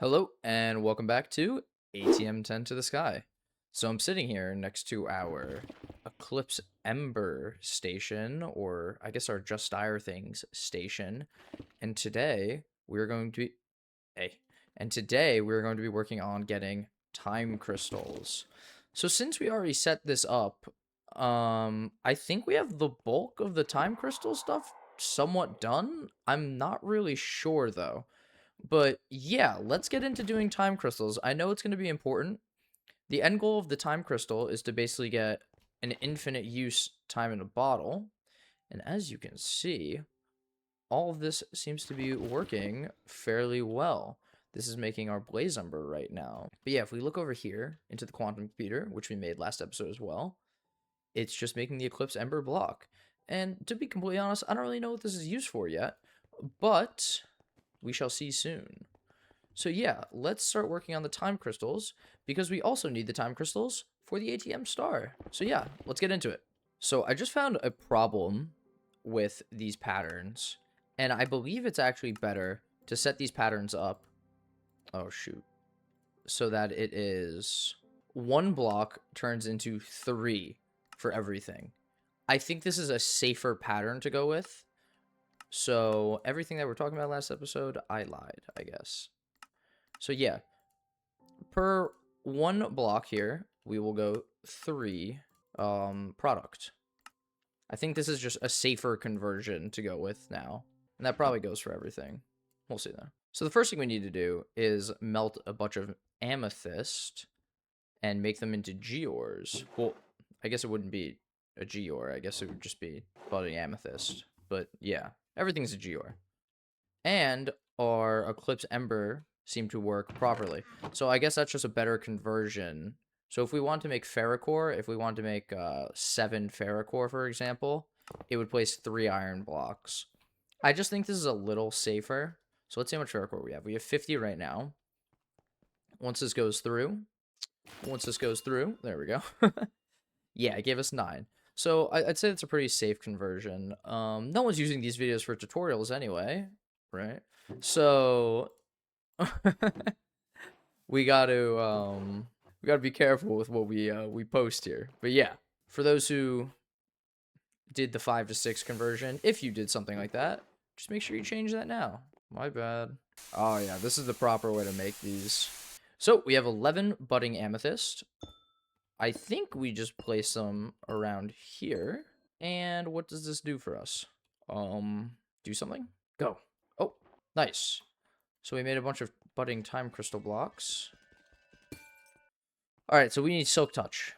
Hello and welcome back to ATM10 to the sky. So I'm sitting here next to our Eclipse Ember station, or I guess our Just Dire Things station, and today we're going to be we're going to be working on getting time crystals. So since we already set this up, I think we have the bulk of the time crystal stuff somewhat done. I'm not really sure though. But yeah, let's get into doing time crystals. I know it's going to be important. The end goal of the time crystal is to basically get an infinite use time in a bottle. And as you can see, all of this seems to be working fairly well. This is making our blaze ember right now. But yeah, if we look over here into the quantum computer, which we made last episode as well, it's just making the eclipse ember block. And to be completely honest, I don't really know what this is used for yet, but we shall see soon. So yeah, let's start working on the time crystals because we also need the time crystals for the ATM star. So yeah, let's get into it. So I just found a problem with these patterns, and I believe it's actually better to set these patterns up. Oh shoot. So that it is one block turns into 3 for everything. I think this is a safer pattern to go with. So everything that we're talking about last episode, I lied, I guess. So yeah, per one block here, we will go 3 product. I think this is just a safer conversion to go with now. And that probably goes for everything. We'll see though. So the first thing we need to do is melt a bunch of amethyst and make them into geors. Well, I guess it wouldn't be a geor. I guess it would just be budding amethyst. But yeah, everything's a geor. And our Eclipse Ember seemed to work properly. So I guess that's just a better conversion. So if we want to make ferrocore, if we want to make 7 ferrocore, for example, it would place 3 iron blocks. I just think this is a little safer. So let's see how much ferrocore we have. We have 50 right now. Once this goes through, there we go. Yeah, it gave us 9. So I'd say it's a pretty safe conversion. No one's using these videos for tutorials anyway, right? So we got to be careful with what we post here. But yeah, for those who did the 5 to 6 conversion, if you did something like that, just make sure you change that now. My bad. Oh yeah, this is the proper way to make these. So we have 11 budding amethyst. I think we just place them around here. And what does this do for us? Do something? Go. Oh, nice. So we made a bunch of budding time crystal blocks. Alright, so we need silk touch.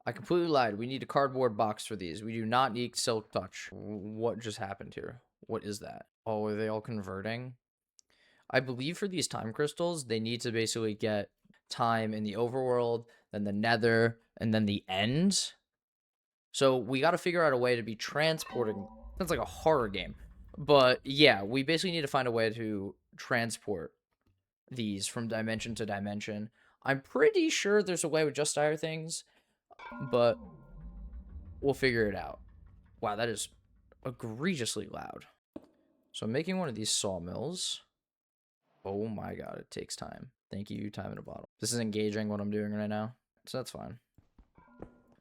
I completely lied. We need a cardboard box for these. We do not need silk touch. What just happened here? What is that? Oh, are they all converting? I believe for these time crystals, they need to basically get time in the overworld, then the nether, and then the end. So we got to figure out a way to be transporting. That's like a horror game. But yeah, we basically need to find a way to transport these from dimension to dimension. I'm pretty sure there's a way with Just Dire Things, but we'll figure it out. Wow, that is egregiously loud. So I'm making one of these sawmills. Oh my god, it takes time. Thank you, time in a bottle. This is engaging what I'm doing right now, so that's fine.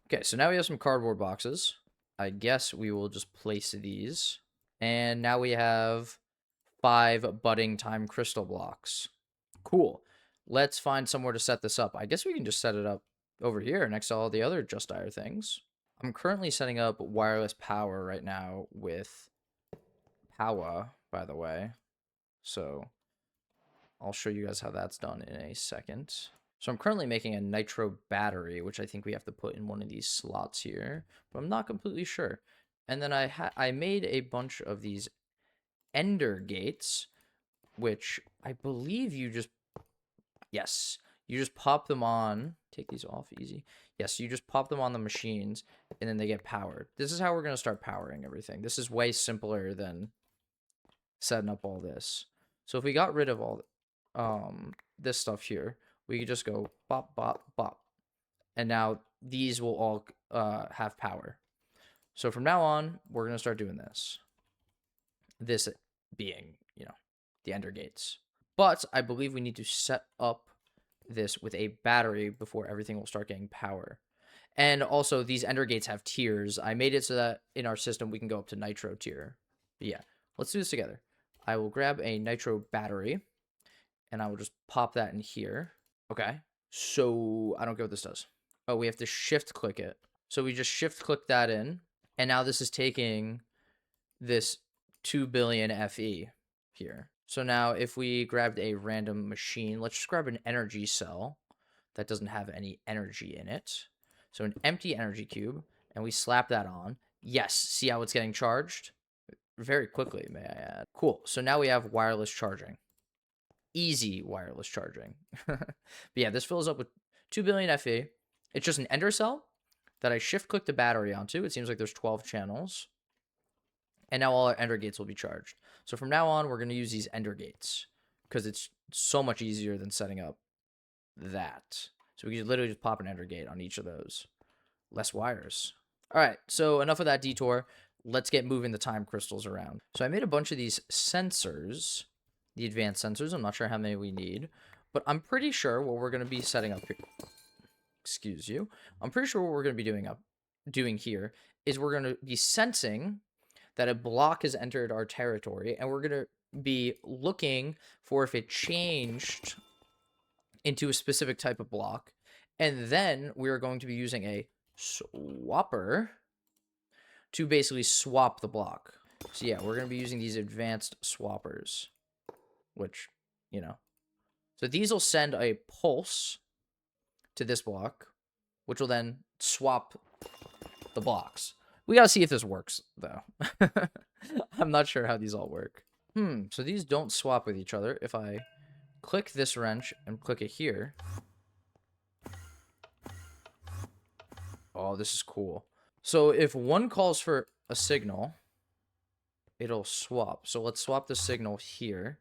Okay, so now we have some cardboard boxes. I guess we will just place these. And now we have 5 budding time crystal blocks. Cool. Let's find somewhere to set this up. I guess we can just set it up over here next to all the other Just Dire things. I'm currently setting up wireless power right now with power, by the way. So I'll show you guys how that's done in a second. So I'm currently making a nitro battery, which I think we have to put in one of these slots here, but I'm not completely sure. And then I made a bunch of these ender gates, which I believe you just, yes, you just pop them on. Take these off easy. Yes, you just pop them on the machines, and then they get powered. This is how we're going to start powering everything. This is way simpler than setting up all this. So if we got rid of all this stuff here, we could just go bop, bop, bop. And now these will all have power. So from now on, we're going to start doing this. This being, the ender gates. But I believe we need to set up this with a battery before everything will start getting power. And also, these ender gates have tiers. I made it so that in our system we can go up to nitro tier. But yeah, let's do this together. I will grab a nitro battery, and I will just pop that in here. Okay, so I don't get what this does. Oh, we have to shift click it. So we just shift click that in, and now this is taking this 2 billion FE here. So now if we grabbed a random machine, let's just grab an energy cell that doesn't have any energy in it. So an empty energy cube, and we slap that on. Yes, see how it's getting charged? Very quickly, may I add. Cool, so now we have wireless charging. Easy wireless charging. But yeah, this fills up with 2 billion FE. It's just an ender cell that I shift click the battery onto. It seems like there's 12 channels. And now all our ender gates will be charged. So from now on, we're going to use these ender gates because it's so much easier than setting up that. So we can literally just pop an ender gate on each of those. Less wires. All right, so enough of that detour. Let's get moving the time crystals around. So I made a bunch of these sensors, the advanced sensors. I'm not sure how many we need, but I'm pretty sure what we're going to be setting up here. Excuse you. I'm pretty sure what we're going to be doing here is we're going to be sensing that a block has entered our territory, and we're going to be looking for if it changed into a specific type of block, and then we're going to be using a swapper to basically swap the block. So yeah, we're going to be using these advanced swappers, which, you know. So these will send a pulse to this block, which will then swap the blocks. We gotta see if this works, though. I'm not sure how these all work. So these don't swap with each other. If I click this wrench and click it here. Oh, this is cool. So if one calls for a signal, it'll swap. So let's swap the signal here.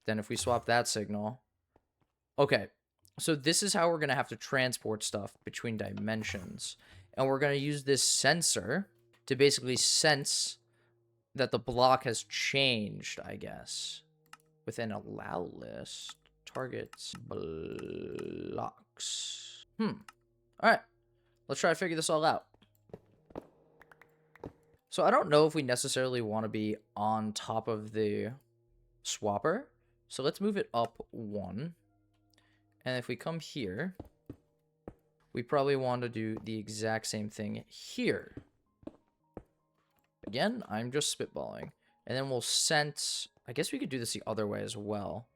Then if we swap that signal. Okay, so this is how we're going to have to transport stuff between dimensions. And we're going to use this sensor to basically sense that the block has changed, I guess. With an allow list, targets, blocks. All right, let's try to figure this all out. So I don't know if we necessarily want to be on top of the swapper. So let's move it up one. And if we come here, we probably want to do the exact same thing here. Again, I'm just spitballing. And then we'll sense... I guess we could do this the other way as well.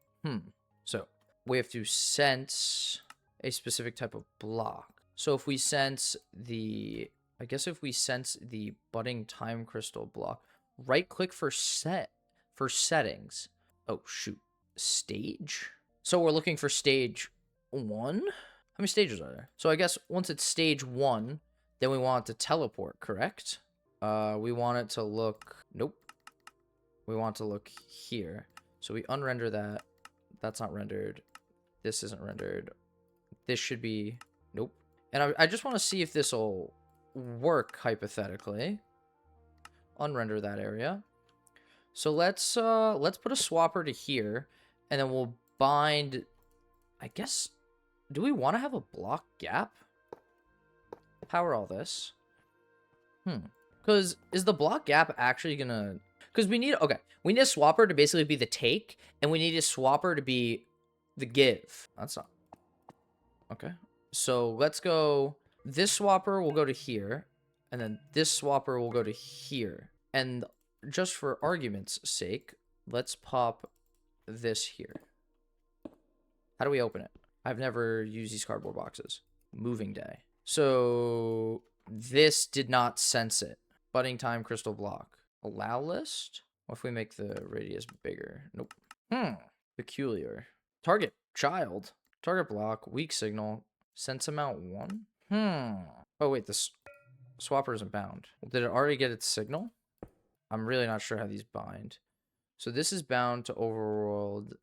So we have to sense a specific type of block. So if we sense the... I guess if we sense the budding time crystal block, right-click for settings. Oh, shoot. Stage? So we're looking for stage 1? How many stages are there? So I guess once it's stage 1, then we want it to teleport, correct? We want it to look... Nope. We want to look here. So we unrender that. That's not rendered. This isn't rendered. This should be... Nope. And I just want to see if this will work, hypothetically. Unrender that area. So let's put a swapper to here, and then we'll bind... I guess... Do we want to have a block gap? Power all this. Because is the block gap actually gonna... Because we need... Okay, we need a swapper to basically be the take, and we need a swapper to be the give. That's not... Okay. So let's go... This swapper will go to here, and then this swapper will go to here. And just for argument's sake, let's pop this here. How do we open it? I've never used these cardboard boxes. Moving day. So this did not sense it. Budding time crystal block. Allow list? What if we make the radius bigger? Nope. Peculiar. Target. Child. Target block. Weak signal. Sense amount 1. Oh, wait. This swapper isn't bound. Did it already get its signal? I'm really not sure how these bind. So this is bound to overworld.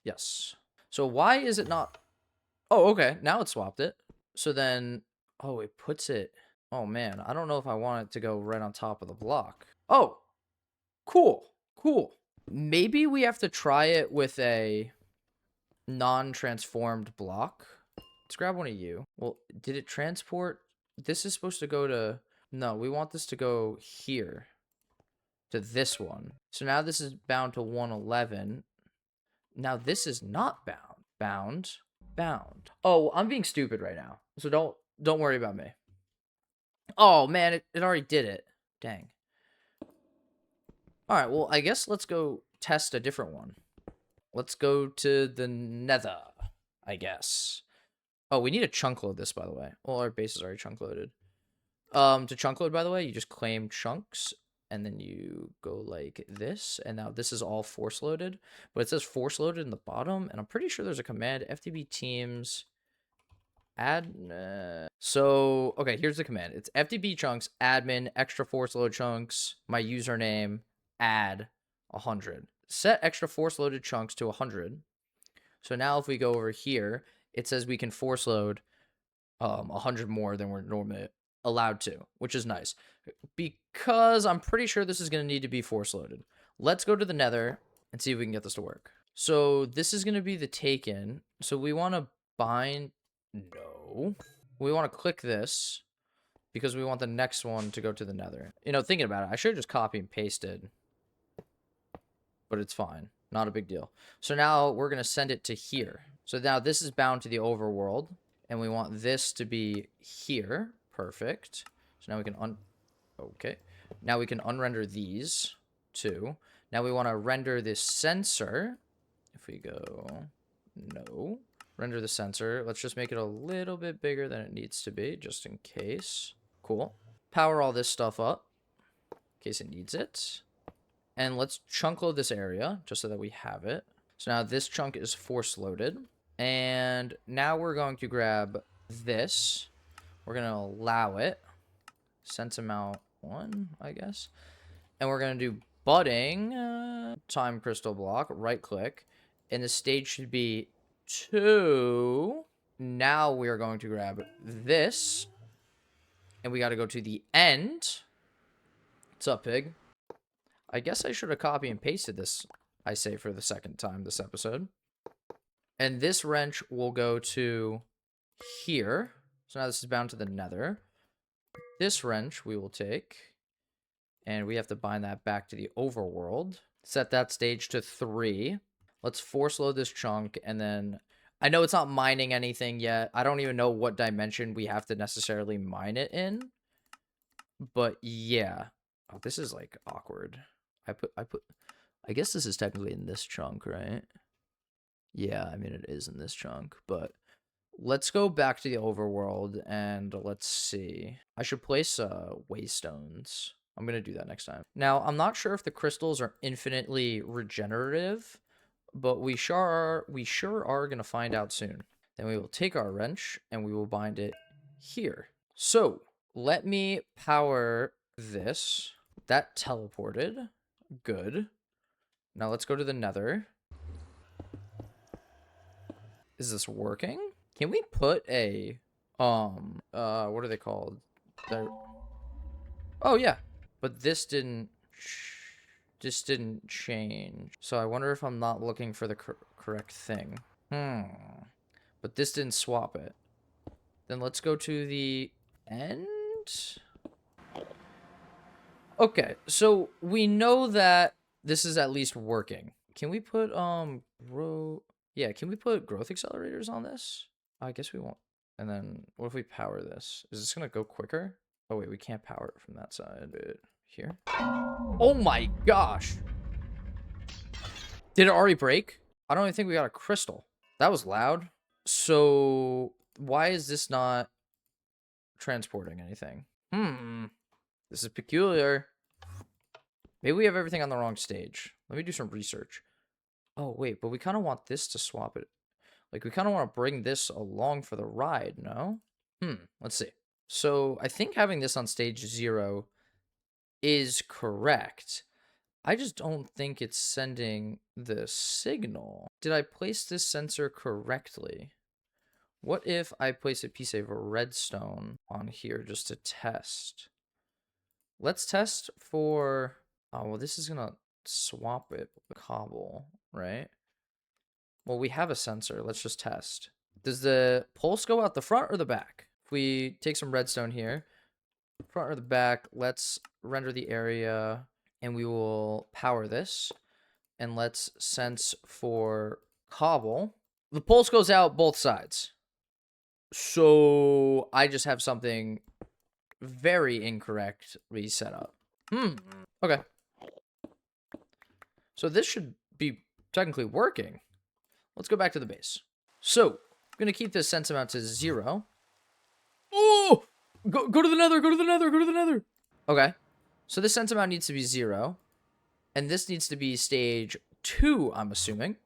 Yes. So why is it not... Oh, okay. Now it swapped it. So then... Oh, it puts it... Oh, man. I don't know if I want it to go right on top of the block. Oh! Cool. Cool. Maybe we have to try it with a... non-transformed block. Let's grab one of you. Well, did it transport? This is supposed to go to... No, we want this to go here. To this one. So now this is bound to 111. Now this is not bound. Bound. Oh, I'm being stupid right now. So don't worry about me. Oh, man, it already did it. Dang. All right, well, I guess let's go test a different one. Let's go to the nether, I guess. Oh, we need to chunk load this, by the way. Well, our base is already chunk loaded. To chunk load, by the way, you just claim chunks, and then you go like this, and now this is all force loaded, but it says force loaded in the bottom, and I'm pretty sure there's a command, FTB teams add. So, okay, here's the command. It's FTB chunks, admin, extra force load chunks, my username, add 100. Set extra force loaded chunks to 100. So now if we go over here, it says we can force load 100 more than we're normally allowed to, which is nice because I'm pretty sure this is going to need to be force loaded. Let's go to the nether and see if we can get this to work. So this is going to be the taken. So we want to bind. No, we want to click this because we want the next one to go to the nether. You know, thinking about it, I should have just copy and pasted, but it's fine. Not a big deal. So now we're going to send it to here. So now this is bound to the overworld, and we want this to be here. Perfect. So now we can okay. Now we can unrender these two. Now we want to render this sensor. If we go, no. Render the sensor. Let's just make it a little bit bigger than it needs to be, just in case. Cool. Power all this stuff up, in case it needs it. And let's chunk load this area, just so that we have it. So now this chunk is force loaded. And now we're going to grab this. We're going to allow it. Sense amount 1, I guess. And we're going to do budding. Time crystal block. Right click. And the stage should be 2. Now we are going to grab this. And we got to go to the end. What's up, pig? I guess I should have copy and pasted this, I say, for the second time this episode. And this wrench will go to here. So now this is bound to the nether. This wrench we will take, and we have to bind that back to the overworld. Set that stage to 3. Let's force load this chunk, and then I know it's not mining anything yet. I don't even know what dimension we have to necessarily mine it in. But yeah. Oh, this is like awkward. I guess this is technically in this chunk, right? Yeah, I mean, it is in this chunk, but let's go back to the overworld and let's see. I should place waystones. I'm going to do that next time. Now, I'm not sure if the crystals are infinitely regenerative, but we sure are going to find out soon. Then we will take our wrench and we will bind it here. So let me power this. That teleported. Good. Now let's go to the nether. Is this working? Can we put a, what are they called? Oh, yeah. But this didn't change. So I wonder if I'm not looking for the correct thing. But this didn't swap it. Then let's go to the end. Okay, so we know that this is at least working. Can we put, yeah, can we put growth accelerators on this? I guess we won't. And then what if we power this? Is this gonna go quicker? Oh wait, we can't power it from that side. Here. Oh my gosh. Did it already break? I don't even think we got a crystal. That was loud. So why is this not transporting anything? This is peculiar. Maybe we have everything on the wrong stage. Let me do some research. Oh, wait, but we kind of want this to swap it. Like, we kind of want to bring this along for the ride, no? Let's see. So, I think having this on stage 0 is correct. I just don't think it's sending the signal. Did I place this sensor correctly? What if I place a piece of redstone on here just to test? Let's test for... Oh, well, this is going to swap it with cobble, right? Well, we have a sensor. Let's just test. Does the pulse go out the front or the back? If we take some redstone here, front or the back, let's render the area and we will power this. And let's sense for cobble. The pulse goes out both sides. So I just have something very incorrectly set up. Okay. So this should be technically working. Let's go back to the base. So I'm going to keep this sense amount to 0. Oh! Go to the nether, go to the nether, go to the nether. Okay. So this sense amount needs to be 0. And this needs to be stage 2, I'm assuming.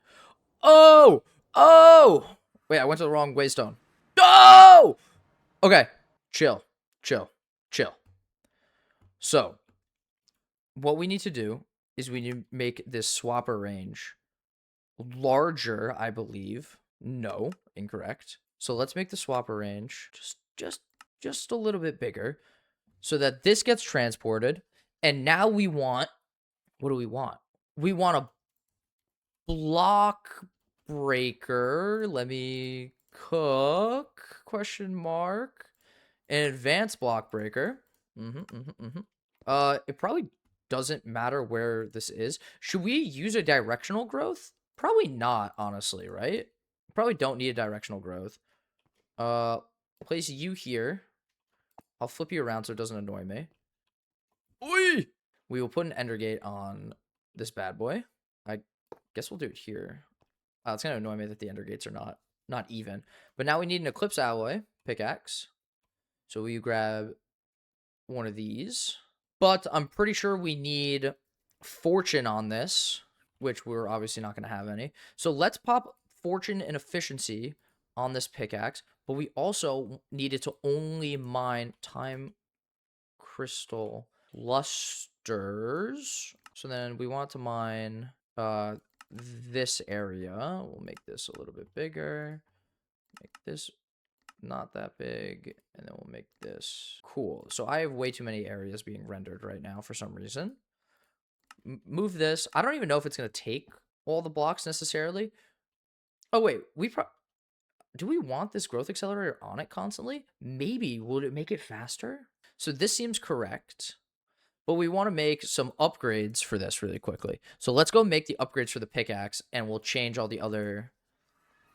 Oh! Oh! Wait, I went to the wrong waystone. No! Okay. Chill. Chill. Chill. So, what we need to do is we need to make this swapper range larger, I believe. No, incorrect. So let's make the swapper range just a little bit bigger so that this gets transported. And now we want, what do we want? We want a block breaker. Let me cook, question mark. An advanced block breaker. It probably doesn't matter where this is. Should we use a directional growth? Probably not, honestly, right? Probably don't need a directional growth. Place you here. I'll flip you around so it doesn't annoy me. Oi! We will put an ender gate on this bad boy. I guess we'll do it here. It's gonna annoy me that the ender gates are not even. But now we need an eclipse alloy pickaxe. So we grab one of these. But I'm pretty sure we need fortune on this, which we're obviously not going to have any. So let's pop fortune and efficiency on this pickaxe. But we also needed to only mine time crystal clusters. So then we want to mine this area. We'll make this a little bit bigger. Make this not that big, and then we'll make this cool. So I have way too many areas being rendered right now for some reason. Move this. I don't even know if it's going to take all the blocks necessarily. Oh wait, do we want this growth accelerator on it constantly? Maybe. Would it make it faster? So this seems correct, but we want to make some upgrades for this really quickly. So let's go make the upgrades for the pickaxe, and we'll change all the other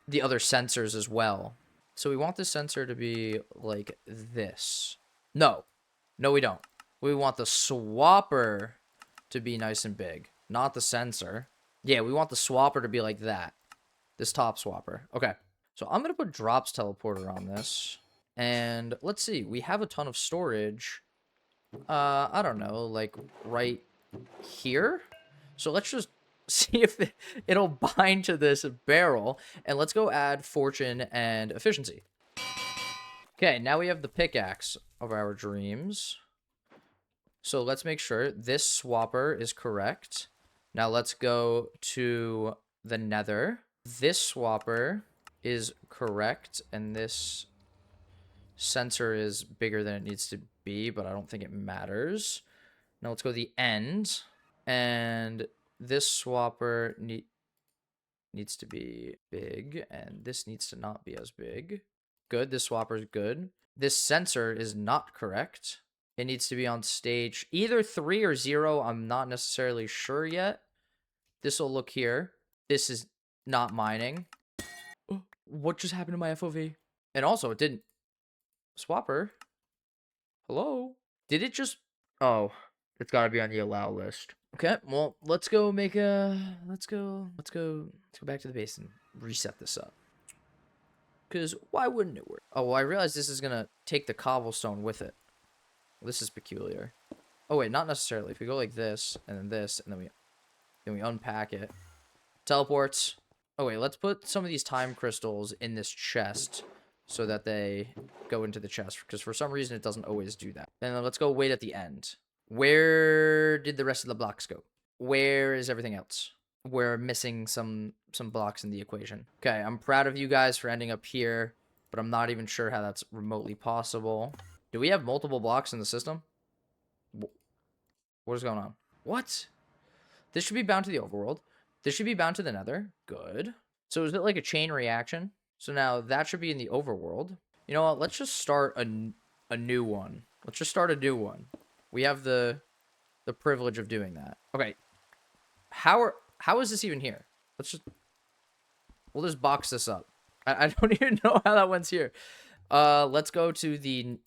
sensors as well. So we want the sensor to be like this. No, we don't. We want the swapper to be nice and big, not the sensor. Yeah, we want the swapper to be like that. This top swapper. Okay, so I'm going to put drops teleporter on this. And let's see, we have a ton of storage. I don't know, like right here? So let's just see if it'll bind to this barrel. And let's go add fortune and efficiency. Okay, now we have the pickaxe of our dreams. So let's make sure this swapper is correct. Now let's go to the nether. This swapper is correct, and this sensor is bigger than it needs to be, but I don't think it matters. Now let's go to the end, and this swapper needs to be big, and this needs to not be as big. Good, this swapper is good. This sensor is not correct. It needs to be on stage either 3 or 0. I'm not necessarily sure yet. This will look here. This is not mining. What just happened to my FOV? And also, it didn't. Swapper? Hello? Did it just... Oh, it's got to be on the allow list. Okay, well, let's go make a... Let's go back to the base and reset this up. Because why wouldn't it work? Oh, well, I realize this is going to take the cobblestone with it. Well, this is peculiar. Oh, wait, not necessarily. If we go like this, and then we unpack it. Teleports. Oh, wait, let's put some of these time crystals in this chest so that they go into the chest, because for some reason it doesn't always do that. And then let's go wait at the end. Where did the rest of the blocks go? Where is everything else? We're missing some blocks in the equation. Okay, I'm proud of you guys for ending up here, but I'm not even sure how that's remotely possible. Do we have multiple blocks in the system? What is going on? What? This should be bound to the overworld. This should be bound to the nether. Good. So is it like a chain reaction? So now that should be in the overworld. You know what? Let's just start a new one. Let's just start a new one. We have the privilege of doing that. Okay. How is this even here? We'll just box this up. I don't even know how that one's here. Let's go to the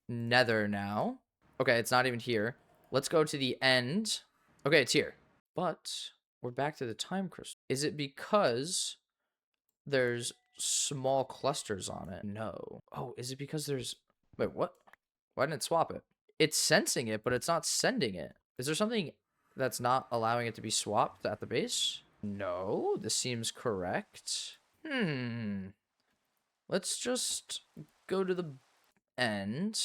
nether now. Okay, it's not even here. Let's go to the end. Okay, it's here. But we're back to the time crystal. Is it because there's small clusters on it? No. Oh, is it because there's... Wait, what? Why didn't it swap it? It's sensing it, but it's not sending it. Is there something that's not allowing it to be swapped at the base? No, this seems correct. Let's just go to the end.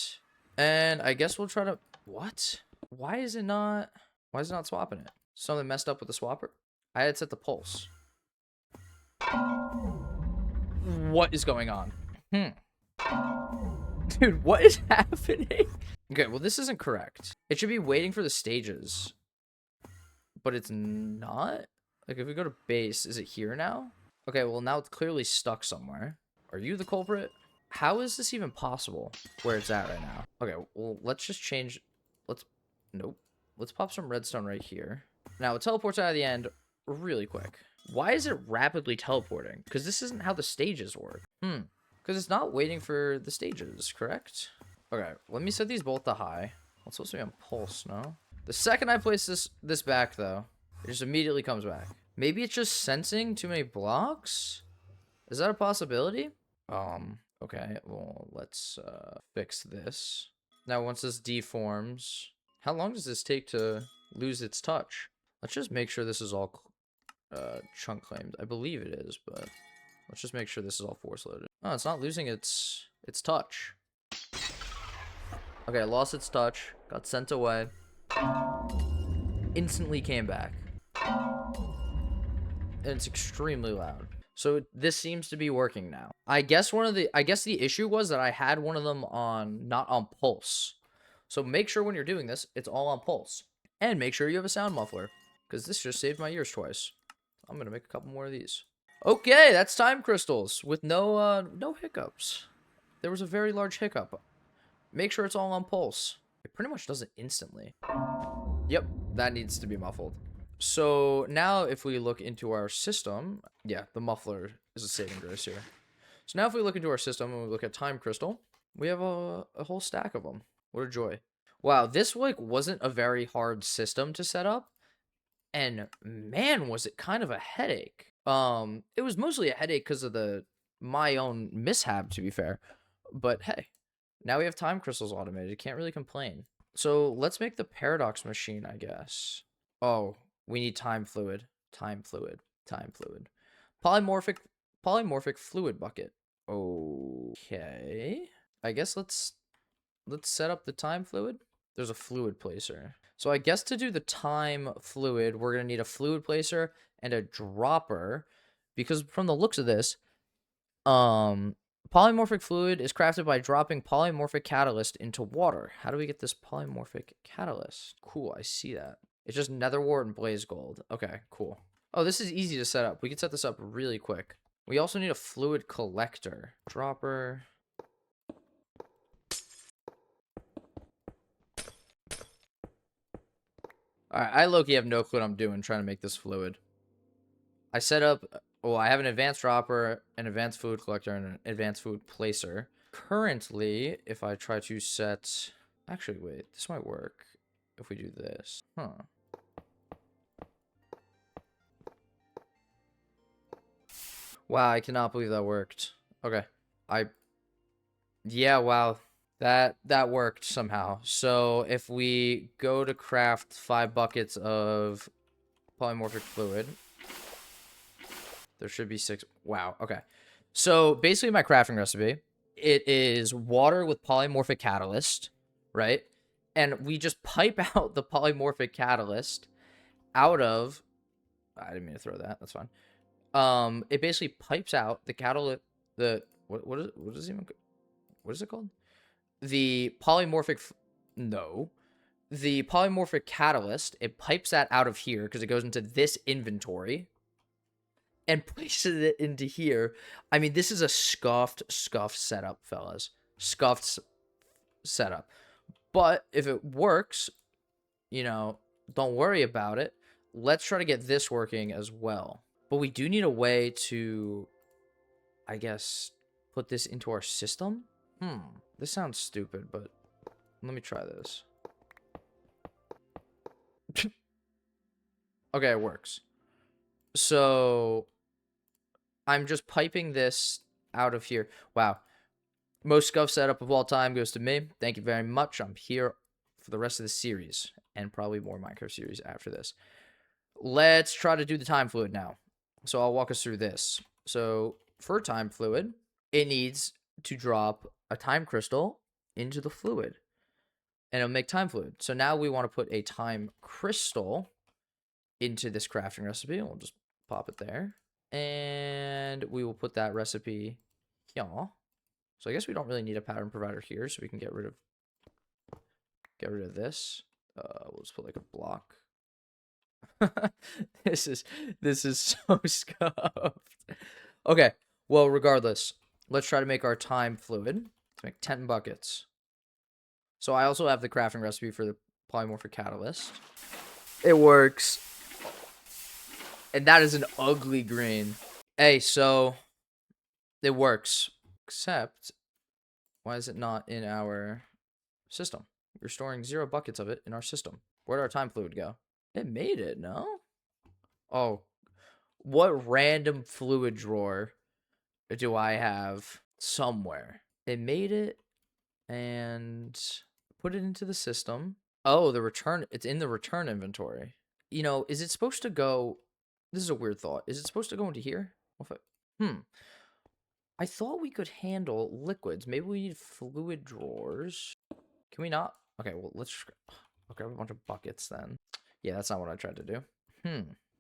And I guess we'll try to... What? Why is it not swapping it? Something messed up with the swapper? I had set the pulse. What is going on? Dude, what is happening? Okay, well, this isn't correct. It should be waiting for the stages. But it's not? Like, if we go to base, is it here now? Okay, well, now it's clearly stuck somewhere. Are you the culprit? How is this even possible where it's at right now? Okay, well, let's just change... Nope. Let's pop some redstone right here. Now, it teleports out of the end really quick. Why is it rapidly teleporting? Because this isn't how the stages work. Because it's not waiting for the stages, correct? Okay, let me set these both to high. Well, it's supposed to be on pulse, no? The second I place this back, though, it just immediately comes back. Maybe it's just sensing too many blocks? Is that a possibility? Okay, well, let's fix this. Now, once this deforms, how long does this take to lose its touch? Let's just make sure this is all chunk claimed. I believe it is, but let's just make sure this is all force loaded. Oh, it's not losing its touch. Okay, lost its touch, got sent away, instantly came back, and it's extremely loud. So this seems to be working now. I guess the issue was that I had one of them on not on pulse. So make sure when you're doing this, it's all on pulse, and make sure you have a sound muffler, because this just saved my ears twice. I'm gonna make a couple more of these. Okay, that's time crystals with no hiccups. There was a very large hiccup. Make sure it's all on pulse. It pretty much does it instantly. Yep, that needs to be muffled. So now if we look into our system, yeah, the muffler is a saving grace here. So now if we look into our system and we look at time crystal, we have a whole stack of them. What a joy. Wow, this like wasn't a very hard system to set up. And man, was it kind of a headache. It was mostly a headache because of my own mishap, to be fair. But hey, now we have time crystals automated. Can't really complain. So let's make the paradox machine, I guess. Oh, we need time fluid. Time fluid. Time fluid. Polymorphic fluid bucket. Okay. I guess let's set up the time fluid. There's a fluid placer. So I guess to do the time fluid, we're going to need a fluid placer and a dropper, because from the looks of this, polymorphic fluid is crafted by dropping polymorphic catalyst into water. How do we get this polymorphic catalyst? Cool, I see that. It's just nether wart and blaze gold. Okay, cool. Oh, this is easy to set up. We can set this up really quick. We also need a fluid collector. Dropper. Alright, I low-key have no clue what I'm doing trying to make this fluid. I set up... Well, I have an advanced dropper, an advanced fluid collector, and an advanced fluid placer. Currently, if I try to set... Actually, wait. This might work if we do this. Huh. Wow, I cannot believe that worked. Okay. Yeah, wow. That worked somehow. So if we go to craft 5 buckets of polymorphic fluid, there should be 6. Wow, okay. So basically my crafting recipe, it is water with polymorphic catalyst, right? And we just pipe out the polymorphic catalyst out of... I didn't mean to throw that. That's fine. It basically pipes out the catalyst... What is it called? The polymorphic... No. The polymorphic catalyst, it pipes that out of here because it goes into this inventory. and places it into here. I mean, this is a scuffed setup, fellas. Scuffed setup. But if it works, you know, don't worry about it. Let's try to get this working as well. But we do need a way to, I guess, put this into our system. This sounds stupid, but let me try this. Okay, it works. So I'm just piping this out of here. Wow. Most scuff setup of all time goes to me. Thank you very much. I'm here for the rest of the series and probably more Minecraft series after this. Let's try to do the time fluid now. So I'll walk us through this. So for time fluid, it needs to drop a time crystal into the fluid and it'll make time fluid. So now we want to put a time crystal into this crafting recipe. We'll just pop it there. And we will put that recipe here. So I guess we don't really need a pattern provider here, so we can get rid of this. We'll just put like a block. this is so scuffed. Okay, well, regardless, let's try to make our time fluid. Let's make 10 buckets. So I also have the crafting recipe for the polymorphic catalyst. It works. And that is an ugly green. Hey, so it works. Except, why is it not in our system? We're storing 0 buckets of it in our system. Where'd our time fluid go? It made it, no? Oh, what random fluid drawer do I have somewhere? It made it and put it into the system. Oh, the return, it's in the return inventory. You know, is it supposed to go, this is a weird thought. Is it supposed to go into here? I thought we could handle liquids. Maybe we need fluid drawers. Can we not? Okay, well, let's grab a bunch of buckets then. Yeah, that's not what I tried to do.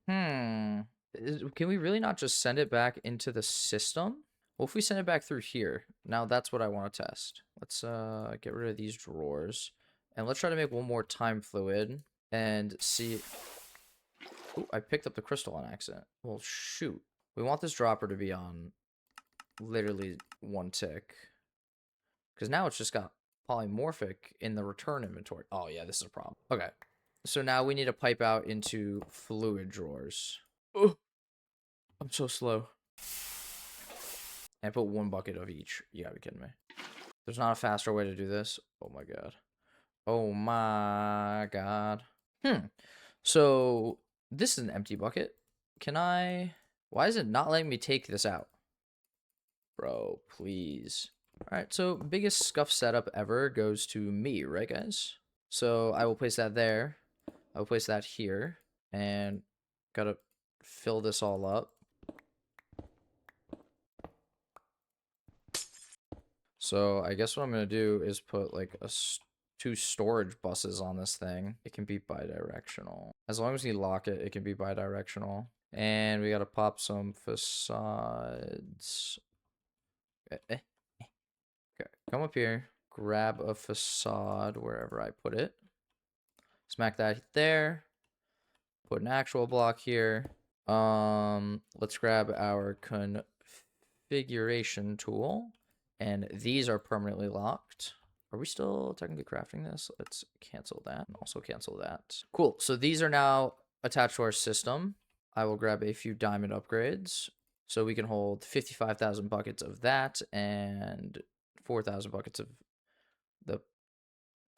Can we really not just send it back into the system? Well, if we send it back through here, now that's what I want to test. Let's get rid of these drawers. And let's try to make one more time fluid and see. Ooh, I picked up the crystal on accident. Well, shoot. We want this dropper to be on literally 1 tick. Because now it's just got polymorphic in the return inventory. Oh, yeah, this is a problem. Okay. So now we need to pipe out into fluid drawers. Oh, I'm so slow. And put 1 bucket of each. You gotta be kidding me. There's not a faster way to do this. Oh my god. Oh my god. So this is an empty bucket. Can I... Why is it not letting me take this out? Bro, please. Alright, so biggest scuff setup ever goes to me, right guys? So I will place that there. I will place that here. And gotta fill this all up. So I guess what I'm gonna do is put like 2 storage buses on this thing. It can be bidirectional. As long as you lock it, it can be bidirectional. And we gotta pop some facades. Okay, come up here. Grab a facade wherever I put it. Smack that there. Put an actual block here. Let's grab our configuration tool. And these are permanently locked. Are we still technically crafting this? Let's cancel that and also cancel that. Cool. So these are now attached to our system. I will grab a few diamond upgrades. So we can hold 55,000 buckets of that and 4,000 buckets of the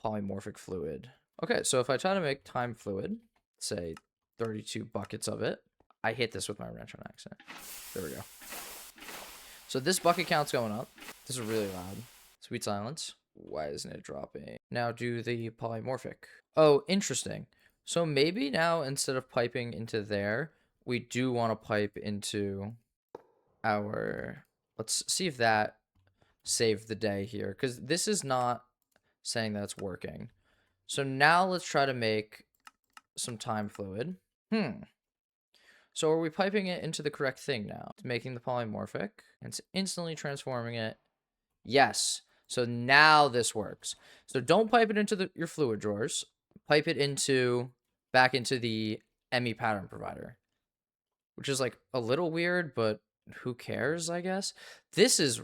polymorphic fluid. Okay, so if I try to make time fluid, say 32 buckets of it, I hit this with my wrench on accident. There we go. So this bucket count's going up. This is really loud. Sweet silence. Why isn't it dropping? Now do the polymorphic. Oh, interesting. So maybe now instead of piping into there, we do want to pipe into our... Let's see if that saved the day here. Because this is not saying that it's working. So now let's try to make some time fluid. So are we piping it into the correct thing now? It's making the polymorphic. And it's instantly transforming it. Yes. So now this works. So don't pipe it into your fluid drawers. Pipe it back into the ME pattern provider. which is like a little weird, but who cares, I guess. This is,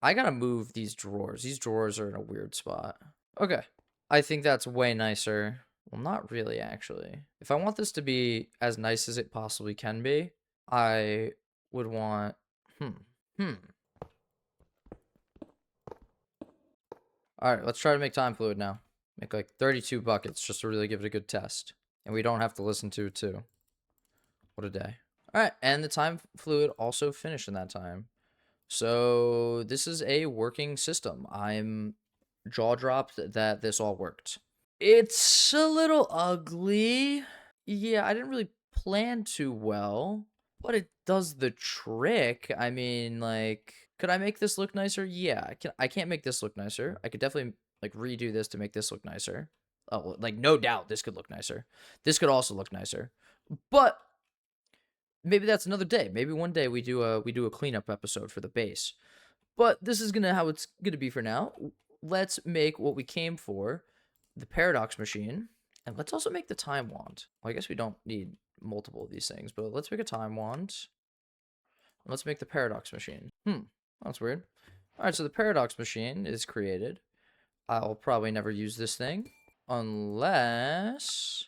I gotta move these drawers. These drawers are in a weird spot. Okay. I think that's way nicer. Well, not really, actually. If I want this to be as nice as it possibly can be, I would want, hmm, hmm. All right, let's try to make time fluid now. Make like 32 buckets just to really give it a good test. And we don't have to listen to it too. What a day. All right, and the time fluid also finished in that time. So this is a working system. I'm jaw dropped that this all worked. It's a little ugly. Yeah, I didn't really plan too well, but it does the trick. I mean, like, could I make this look nicer? Yeah, I can't make this look nicer. I could definitely like redo this to make this look nicer. Oh, like no doubt this could look nicer. This could also look nicer. But maybe that's another day. Maybe one day we do a cleanup episode for the base. But this is how it's gonna be for now. Let's make what we came for, the paradox machine, and let's also make the time wand. Well, I guess we don't need multiple of these things, but let's make a time wand. Let's make the paradox machine. That's weird. All right, so the paradox machine is created. I'll probably never use this thing unless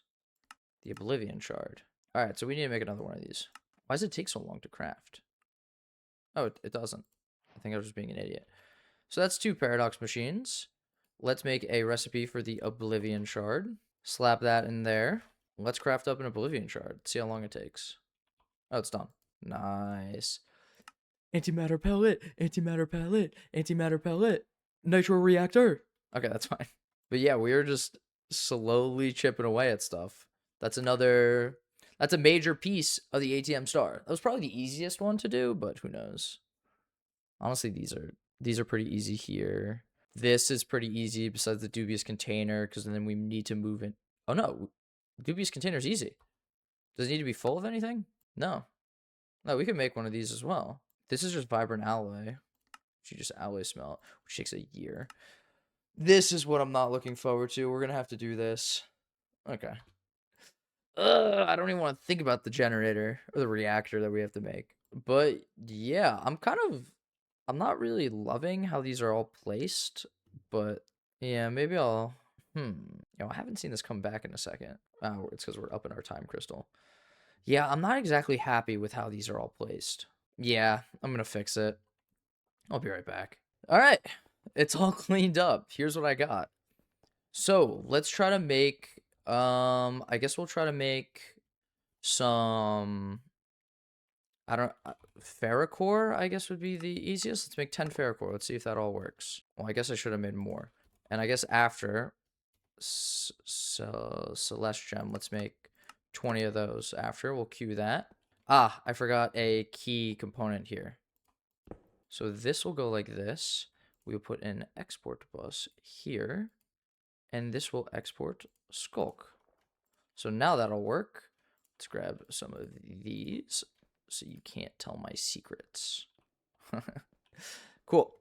the oblivion shard. All right, so we need to make another one of these. Why does it take so long to craft? Oh, it doesn't. I think I was just being an idiot. So that's 2 paradox machines. Let's make a recipe for the oblivion shard. Slap that in there. Let's craft up an oblivion shard. See how long it takes. Oh, it's done. Nice. Antimatter pellet, antimatter pellet, antimatter pellet, nitro reactor. Okay, that's fine. But yeah, we are just slowly chipping away at stuff. That's a major piece of the ATM star. That was probably the easiest one to do, but who knows? Honestly, these are pretty easy here. This is pretty easy besides the dubious container, because then we need to move in. Oh no, dubious container is easy. Does it need to be full of anything? No. No, we can make one of these as well. This is just vibrant alloy. She just alloy smelt, which takes a year. This is what I'm not looking forward to. We're gonna have to do this. Okay. I don't even want to think about the generator or the reactor that we have to make. But yeah, I'm not really loving how these are all placed, but yeah, maybe I'll, I haven't seen this come back in a second. Oh, it's because we're up in our time crystal. Yeah, I'm not exactly happy with how these are all placed. Yeah, I'm gonna fix it. I'll be right back. All right, it's all cleaned up. Here's what I got. So let's try to make, I guess we'll try to make some, I don't, ferrocore, I guess would be the easiest. Let's make 10 ferrocore. Let's see if that all works. Well, I guess I should have made more. And I guess after, Celeste gem, let's make 20 of those after. We'll queue that. Ah, I forgot a key component here. So this will go like this. We'll put an export bus here. And this will export Skulk. So now that'll work. Let's grab some of these so you can't tell my secrets. Cool.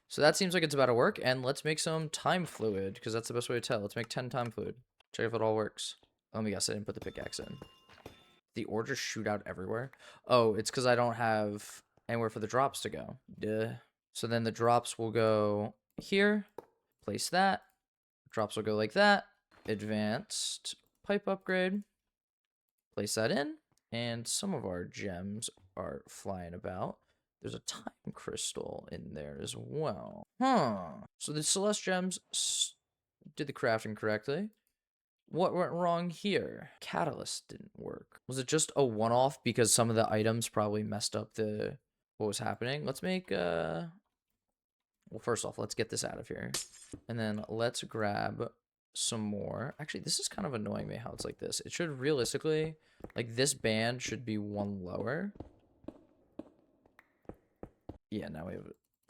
So that seems like it's about to work. And let's make some time fluid, because that's the best way to tell. Let's make 10 time fluid. Check if it all works. Let me guess, I didn't put the pickaxe in. The ore just shoot out everywhere? Oh, it's because I don't have anywhere for the drops to go. Duh. So then the drops will go here. Place that. Drops will go like that. Advanced pipe upgrade. Place that in. And some of our gems are flying about. There's a time crystal in there as well. So the Celeste gems did the crafting correctly. What went wrong here? Catalyst didn't work. Was it just a one-off because some of the items probably messed up what was happening? Let's make, well, first off, let's get this out of here. And then let's grab some more. Actually, this is kind of annoying me how it's like this. It should realistically, like this band should be one lower. Yeah, now we have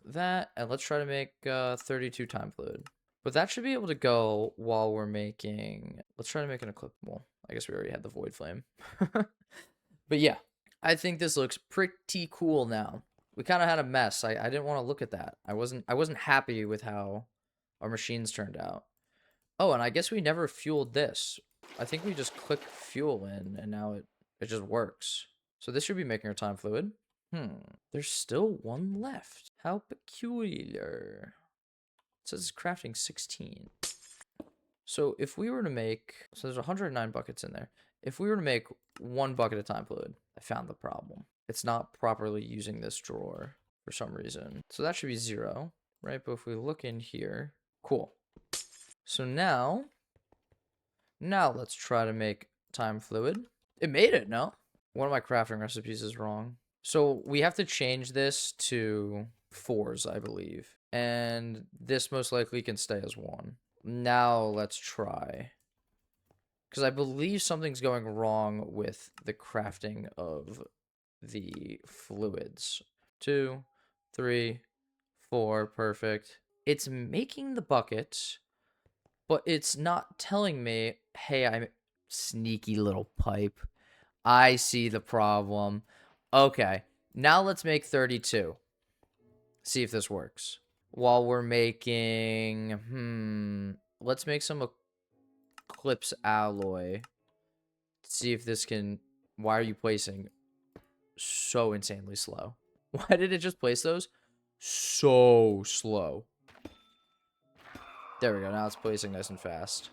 that. And let's try to make 32 time fluid. But that should be able to go while we're making... Let's try to make an eclipsable. I guess we already had the void flame. But yeah, I think this looks pretty cool now. We kind of had a mess. I didn't want to look at that. I wasn't happy with how our machines turned out. Oh, and I guess we never fueled this. I think we just click fuel in, and now it just works. So this should be making our time fluid. There's still one left. How peculiar. It says crafting 16. So if we were to make, so there's 109 buckets in there. If we were to make 1 bucket of time fluid, I found the problem. It's not properly using this drawer for some reason. So that should be 0, right? But if we look in here, cool. So now let's try to make time fluid. It made it, no? One of my crafting recipes is wrong. So we have to change this to 4s, I believe. And this most likely can stay as 1. Now let's try. Because I believe something's going wrong with the crafting of the fluids. 2, 3, 4, perfect. It's making the bucket, but it's not telling me, hey, I'm sneaky little pipe. I see the problem. Okay, now let's make 32. See if this works. While we're making, let's make some Eclipse alloy. See if this can, why are you placing so insanely slow? Why did it just place those so slow? There we go, now it's placing nice and fast.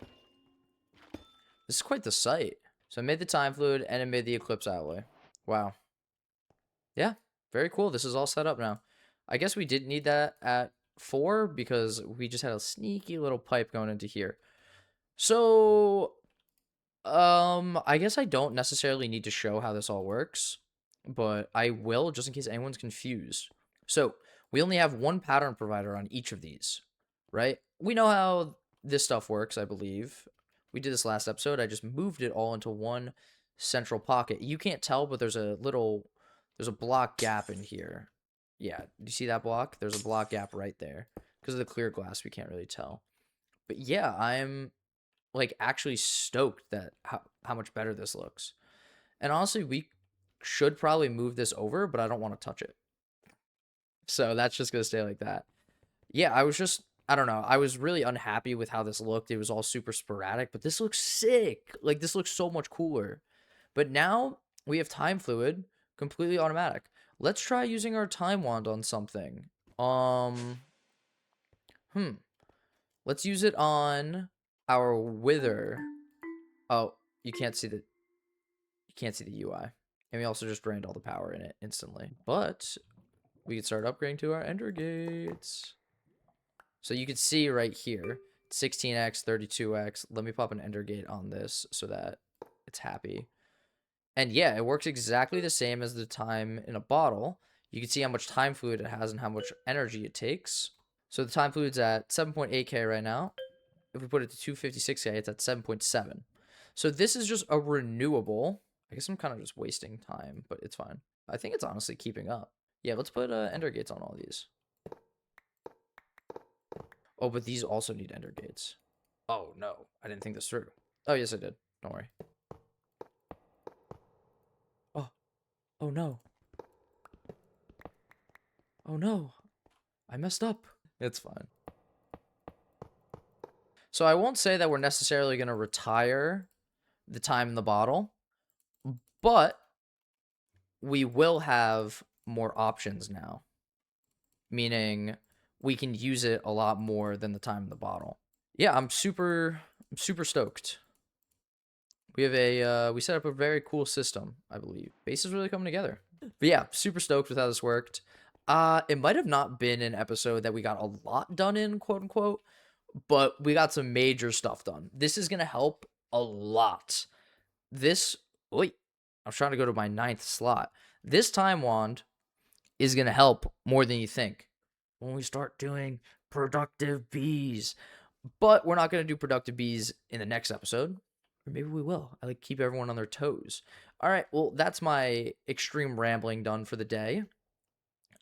This is quite the sight. So I made the time fluid and it made the Eclipse alloy. Wow. Yeah, very cool. This is all set up now. I guess we didn't need that at 4 because we just had a sneaky little pipe going into here. So, I guess I don't necessarily need to show how this all works, but I will just in case anyone's confused. So, we only have 1 pattern provider on each of these, right? We know how this stuff works, I believe. We did this last episode. I just moved it all into 1 central pocket. You can't tell, but there's a block gap in here. Yeah, do you see that block? There's a block gap right there. Because of the clear glass, we can't really tell. But yeah, I'm like actually stoked that how much better this looks. And honestly, we should probably move this over, but I don't want to touch it. So that's just going to stay like that. Yeah, I don't know. I was really unhappy with how this looked. It was all super sporadic, but this looks sick. Like this looks so much cooler. But now we have time fluid, completely automatic. Let's try using our time wand on something. Let's use it on our wither. Oh, you can't see the UI. And we also just drained all the power in it instantly. But we can start upgrading to our ender gates. So you can see right here, 16x, 32x. Let me pop an ender gate on this so that it's happy. And yeah, it works exactly the same as the time in a bottle. You can see how much time fluid it has and how much energy it takes. So the time fluid's at 7.8k right now. If we put it to 256k, it's at 7.7. So this is just a renewable. I guess I'm kind of just wasting time, but it's fine. I think it's honestly keeping up. Yeah, let's put ender gates on all these. Oh, but these also need ender gates. Oh, no. I didn't think this through. Oh, yes, I did. Don't worry. Oh, no. Oh, no. I messed up. It's fine. So I won't say that we're necessarily going to retire the time in the bottle, but we will have more options now. Meaning we can use it a lot more than the time in the bottle. Yeah, I'm super stoked. We have we set up a very cool system, I believe. Base is really coming together. But yeah, super stoked with how this worked. It might have not been an episode that we got a lot done in, quote unquote, but we got some major stuff done. This is gonna help a lot. Wait, I was trying to go to my 9th slot. This time wand is gonna help more than you think when we start doing productive bees. But we're not gonna do productive bees in the next episode. Or maybe we will. I like keep everyone on their toes. All right, well, that's my extreme rambling done for the day.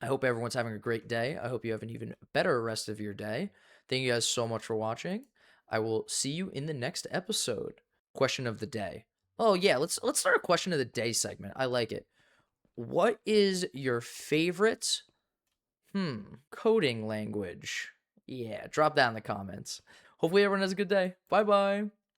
I hope everyone's having a great day. I hope you have an even better rest of your day. Thank you guys so much for watching. I will see you in the next episode. Question of the day. Oh yeah, let's start a question of the day segment. I like it. What is your favorite coding language? Yeah, drop that in the comments. Hopefully everyone has a good day. Bye-bye.